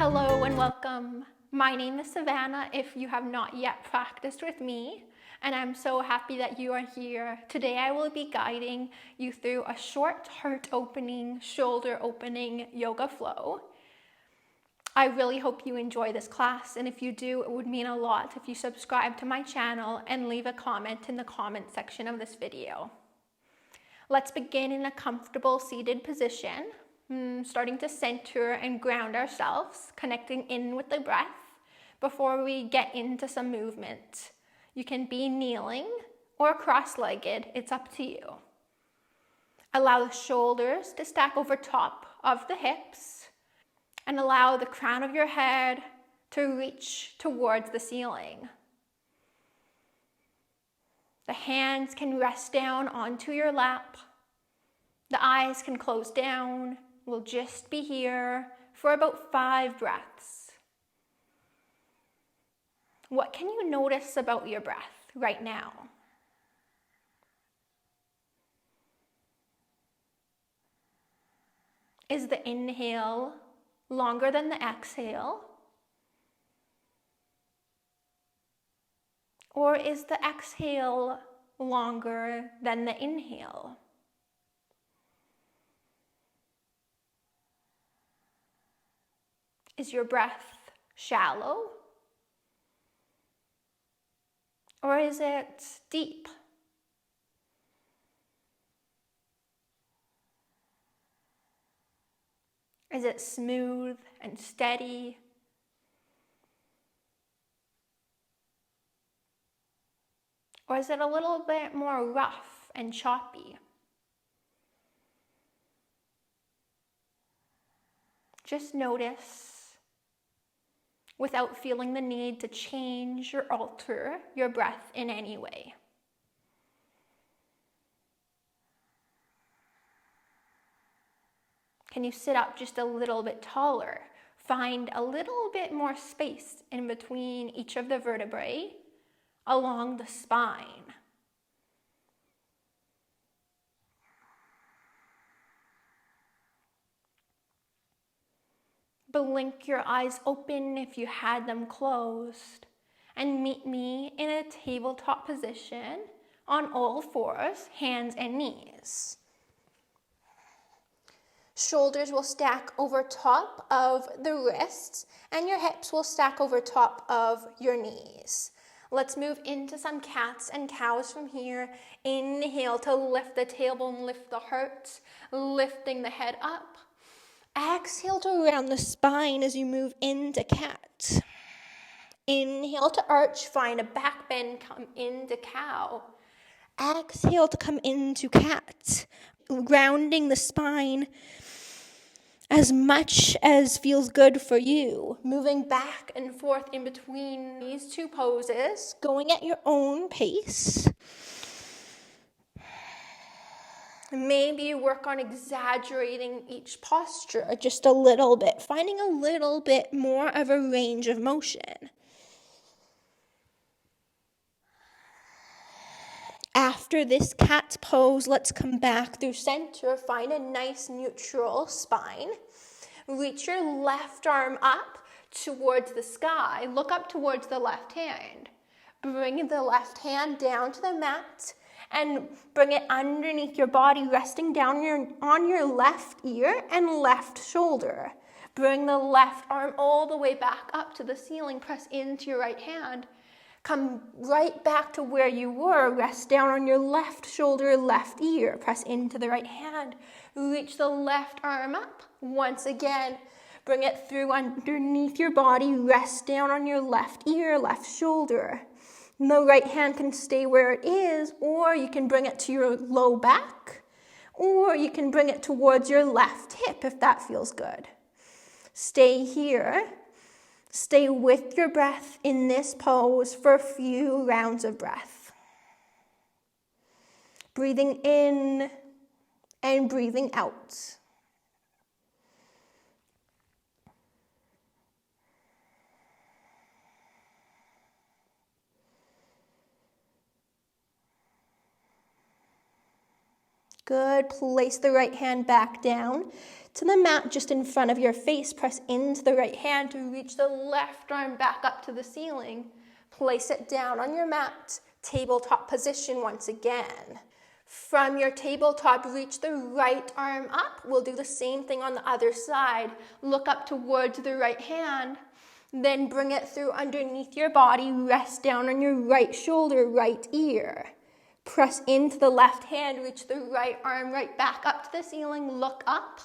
Hello and welcome. My name is Savannah if you have not yet practiced with me, and I'm so happy that you are here. Today I will be guiding you through a short heart opening, shoulder opening yoga flow. I really hope you enjoy this class, and if you do, it would mean a lot if you subscribe to my channel and leave a comment in the comment section of this video. Let's begin in a comfortable seated position. Starting to center and ground ourselves, connecting in with the breath before we get into some movement. You can be kneeling or cross-legged, it's up to you. Allow the shoulders to stack over top of the hips and allow the crown of your head to reach towards the ceiling. The hands can rest down onto your lap. The eyes can close down. We'll just be here for about 5 breaths. What can you notice about your breath right now? Is the inhale longer than the exhale? Or is the exhale longer than the inhale? Is your breath shallow? Or is it deep? Is it smooth and steady? Or is it a little bit more rough and choppy? Just notice without feeling the need to change or alter your breath in any way. Can you sit up just a little bit taller? Find a little bit more space in between each of the vertebrae along the spine. Blink your eyes open if you had them closed, and meet me in a tabletop position on all fours, hands and knees. Shoulders will stack over top of the wrists, and your hips will stack over top of your knees. Let's move into some cats and cows from here. Inhale to lift the tailbone, lift the heart, lifting the head up. Exhale to round the spine as you move into cat. Inhale to arch, find a back bend, come into cow. Exhale to come into cat, grounding the spine as much as feels good for you. Moving back and forth in between these two poses, going at your own pace. Maybe you work on exaggerating each posture just a little bit, finding a little bit more of a range of motion. After this cat's pose, let's come back through center, find a nice neutral spine. Reach your left arm up towards the sky. Look up towards the left hand. Bring the left hand down to the mat and bring it underneath your body, resting down on your left ear and left shoulder. Bring the left arm all the way back up to the ceiling. Press into your right hand. Come right back to where you were. Rest down on your left shoulder, left ear. Press into the right hand. Reach the left arm up. Once again, bring it through underneath your body. Rest down on your left ear, left shoulder. The right hand can stay where it is, or you can bring it to your low back, or you can bring it towards your left hip if that feels good. Stay here. Stay with your breath in this pose for a few rounds of breath. Breathing in and breathing out. Good. Place the right hand back down to the mat just in front of your face. Press into the right hand to reach the left arm back up to the ceiling. Place it down on your mat. Tabletop position once again. From your tabletop, reach the right arm up. We'll do the same thing on the other side. Look up towards the right hand. Then bring it through underneath your body. Rest down on your right shoulder, right ear. Press into the left hand. Reach the right arm right back up to the ceiling. Look up.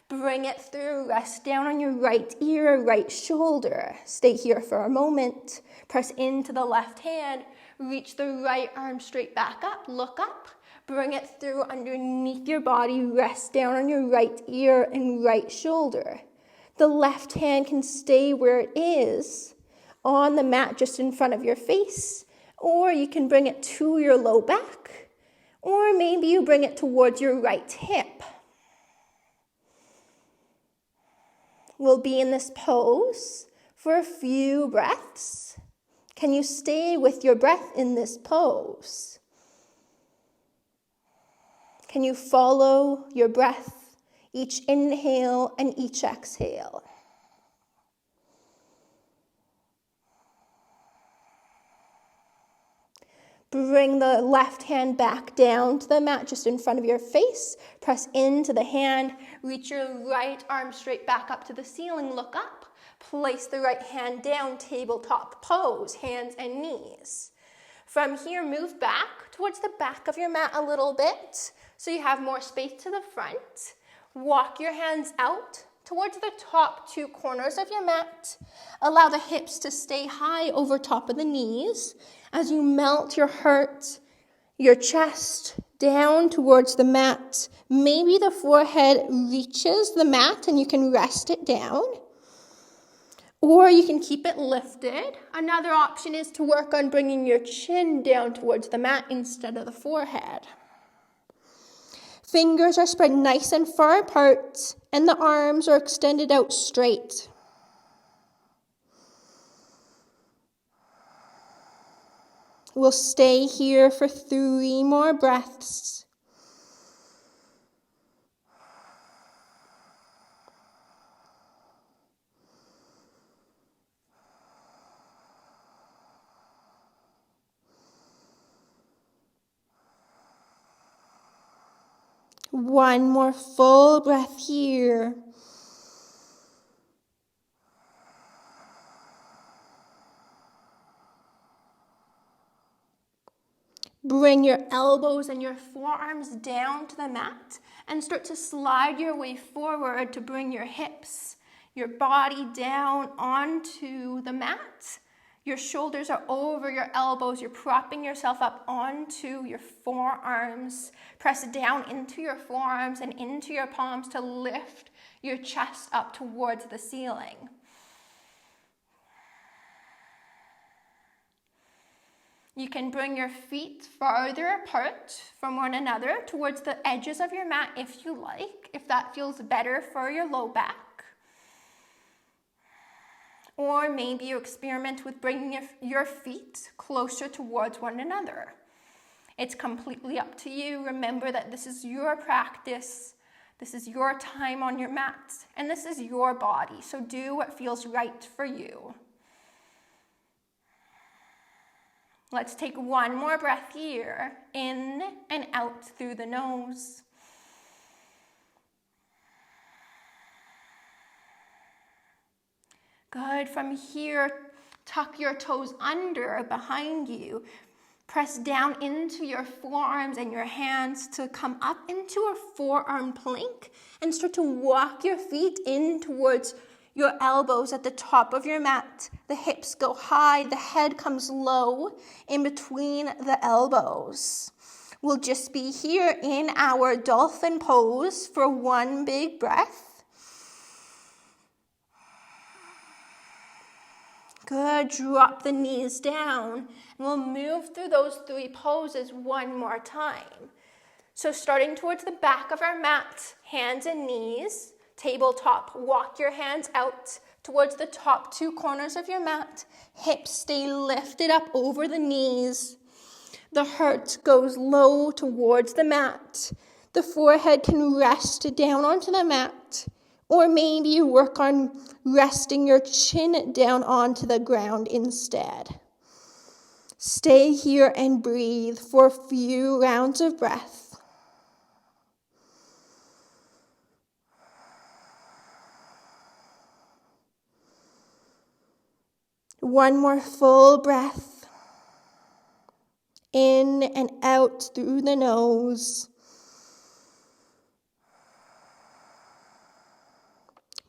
Bring it through. Rest down on your right ear, right shoulder. Stay here for a moment. Press into the left hand. Reach the right arm straight back up. Look up. Bring it through underneath your body. Rest down on your right ear and right shoulder. The left hand can stay where it is on the mat just in front of your face, or you can bring it to your low back, or maybe you bring it towards your right hip. We'll be in this pose for a few breaths. Can you stay with your breath in this pose? Can you follow your breath, each inhale and each exhale? Bring the left hand back down to the mat just in front of your face. Press into the hand. Reach your right arm straight back up to the ceiling. Look up. Place the right hand down, tabletop pose, hands and knees. From here, move back towards the back of your mat a little bit so you have more space to the front. Walk your hands out towards the top two corners of your mat. Allow the hips to stay high over top of the knees as you melt your heart, your chest down towards the mat. Maybe the forehead reaches the mat and you can rest it down. Or you can keep it lifted. Another option is to work on bringing your chin down towards the mat instead of the forehead. Fingers are spread nice and far apart, and the arms are extended out straight. We'll stay here for 3 more breaths. One more full breath here. Bring your elbows and your forearms down to the mat and start to slide your way forward to bring your hips, your body down onto the mat. Your shoulders are over your elbows. You're propping yourself up onto your forearms. Press down into your forearms and into your palms to lift your chest up towards the ceiling. You can bring your feet farther apart from one another towards the edges of your mat if you like, if that feels better for your low back. Or maybe you experiment with bringing your feet closer towards one another. It's completely up to you. Remember that this is your practice. This is your time on your mat. And this is your body. So do what feels right for you. Let's take one more breath here. In and out through the nose. Good. From here, tuck your toes under behind you. Press down into your forearms and your hands to come up into a forearm plank and start to walk your feet in towards your elbows at the top of your mat. The hips go high, the head comes low in between the elbows. We'll just be here in our dolphin pose for one big breath. Good, drop the knees down. And we'll move through those 3 poses one more time. So starting towards the back of our mat, hands and knees, tabletop, walk your hands out towards the top 2 corners of your mat. Hips stay lifted up over the knees. The heart goes low towards the mat. The forehead can rest down onto the mat, or maybe you work on resting your chin down onto the ground instead. Stay here and breathe for a few rounds of breath. One more full breath. In and out through the nose.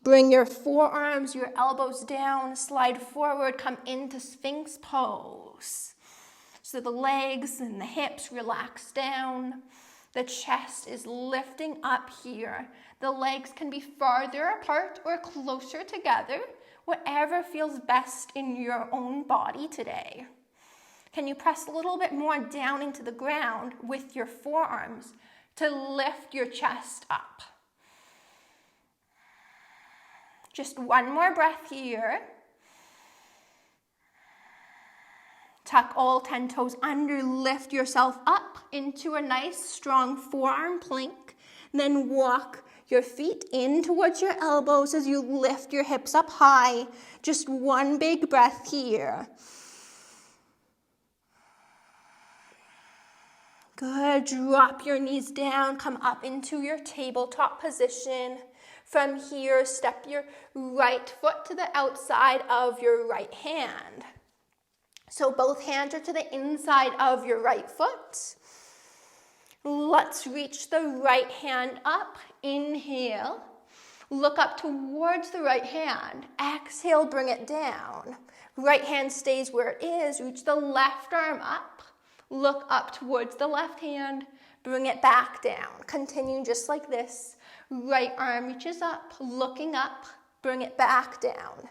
Bring your forearms, your elbows down, slide forward, come into Sphinx pose. So the legs and the hips relax down. The chest is lifting up here. The legs can be farther apart or closer together, whatever feels best in your own body today. Can you press a little bit more down into the ground with your forearms to lift your chest up? Just one more breath here. Tuck all 10 toes under, lift yourself up into a nice strong forearm plank. Then walk your feet in towards your elbows as you lift your hips up high. Just one big breath here. Good, drop your knees down, come up into your tabletop position. From here, step your right foot to the outside of your right hand. So both hands are to the inside of your right foot. Let's reach the right hand up. Inhale. Look up towards the right hand. Exhale, bring it down. Right hand stays where it is. Reach the left arm up. Look up towards the left hand. Bring it back down. Continue just like this. Right arm reaches up, looking up, bring it back down.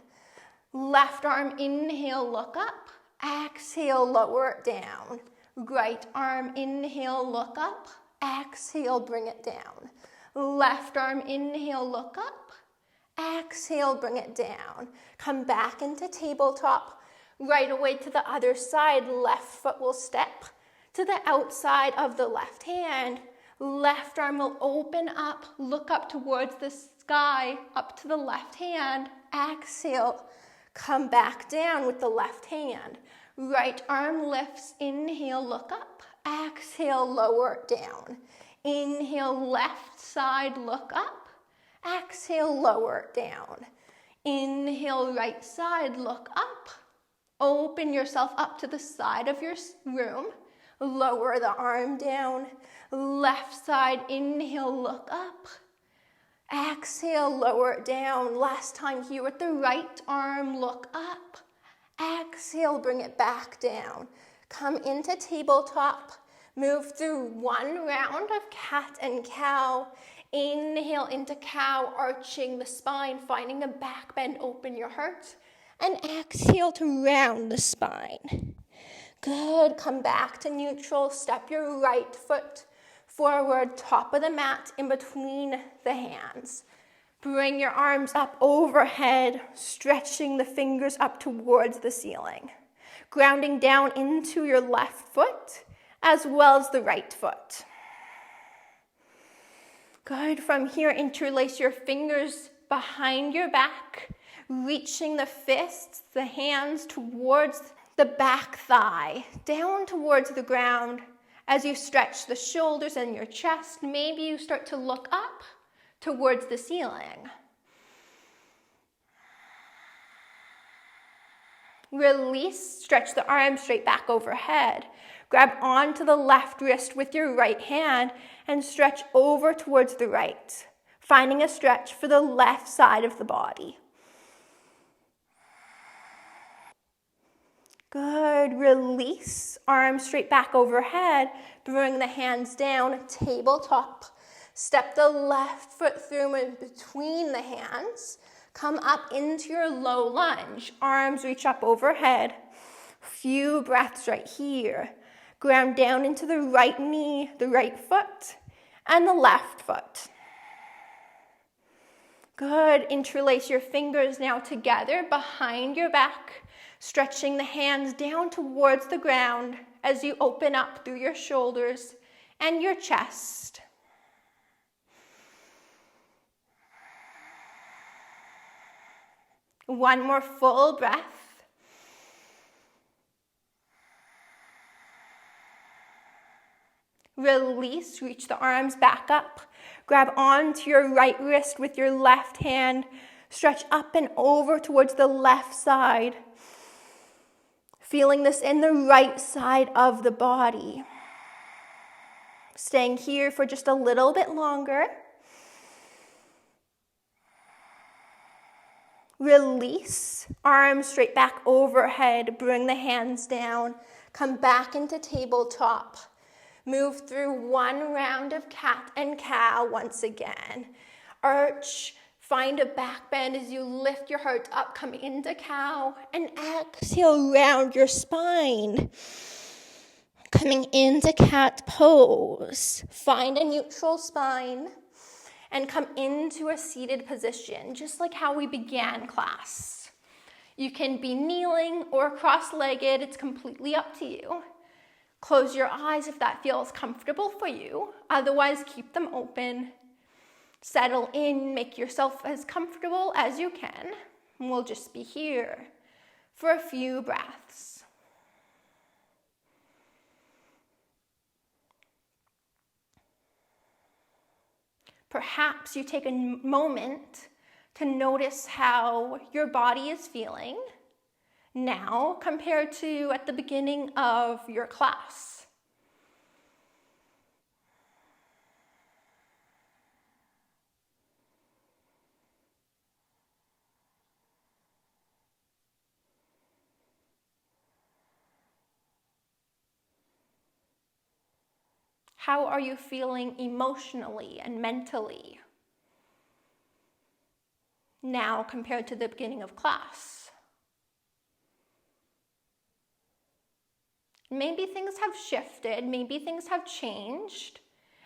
Left arm, inhale, look up. Exhale, lower it down. Right arm, inhale, look up. Exhale, bring it down. Left arm, inhale, look up. Exhale, bring it down. Come back into tabletop. Right away to the other side. Left foot will step to the outside of the left hand. Left arm will open up, look up towards the sky, up to the left hand. Exhale, come back down with the left hand. Right arm lifts, inhale, look up. Exhale, lower it down. Inhale, left side, look up. Exhale, lower it down. Inhale, right side, look up. Open yourself up to the side of your room. Lower the arm down. Left side, inhale, look up. Exhale, lower it down. Last time here with the right arm, look up. Exhale, bring it back down. Come into tabletop. Move through one round of cat and cow. Inhale into cow, arching the spine, finding a back bend, open your heart. And exhale to round the spine. Good, come back to neutral. Step your right foot forward, top of the mat, in between the hands. Bring your arms up overhead, stretching the fingers up towards the ceiling. Grounding down into your left foot, as well as the right foot. Good, from here, interlace your fingers behind your back, reaching the fists, the hands towards the back thigh, down towards the ground. As you stretch the shoulders and your chest, maybe you start to look up towards the ceiling. Release, stretch the arms straight back overhead. Grab onto the left wrist with your right hand and stretch over towards the right, finding a stretch for the left side of the body. Good, release, arms straight back overhead, bring the hands down, tabletop. Step the left foot through in between the hands. Come up into your low lunge, arms reach up overhead. Few breaths right here. Ground down into the right knee, the right foot, and the left foot. Good, interlace your fingers now together behind your back. Stretching the hands down towards the ground as you open up through your shoulders and your chest. One more full breath. Release, reach the arms back up. Grab onto your right wrist with your left hand. Stretch up and over towards the left side. Feeling this in the right side of the body. Staying here for just a little bit longer. Release, arms straight back overhead. Bring the hands down. Come back into tabletop. Move through one round of cat and cow once again. Arch, find a back bend as you lift your heart up, come into cow, and exhale, round your spine. Coming into cat pose. Find a neutral spine and come into a seated position, just like how we began class. You can be kneeling or cross-legged, it's completely up to you. Close your eyes if that feels comfortable for you. Otherwise, keep them open. Settle in, make yourself as comfortable as you can. And we'll just be here for a few breaths. Perhaps you take a moment to notice how your body is feeling now compared to at the beginning of your class. How are you feeling emotionally and mentally now compared to the beginning of class? Maybe things have shifted, maybe things have changed,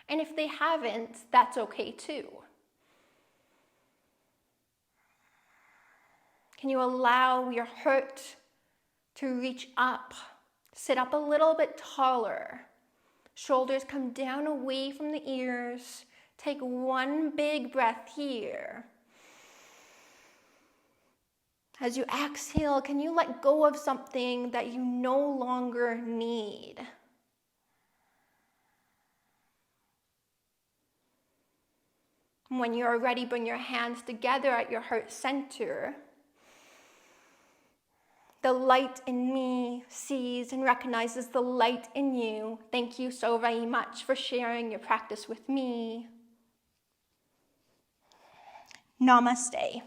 and if they haven't, that's okay too. Can you allow your heart to reach up, sit up a little bit taller, shoulders come down away from the ears, take one big breath here. As you exhale, can you let go of something that you no longer need? When you are ready, bring your hands together at your heart center. The light in me sees and recognizes the light in you. Thank you so very much for sharing your practice with me. Namaste.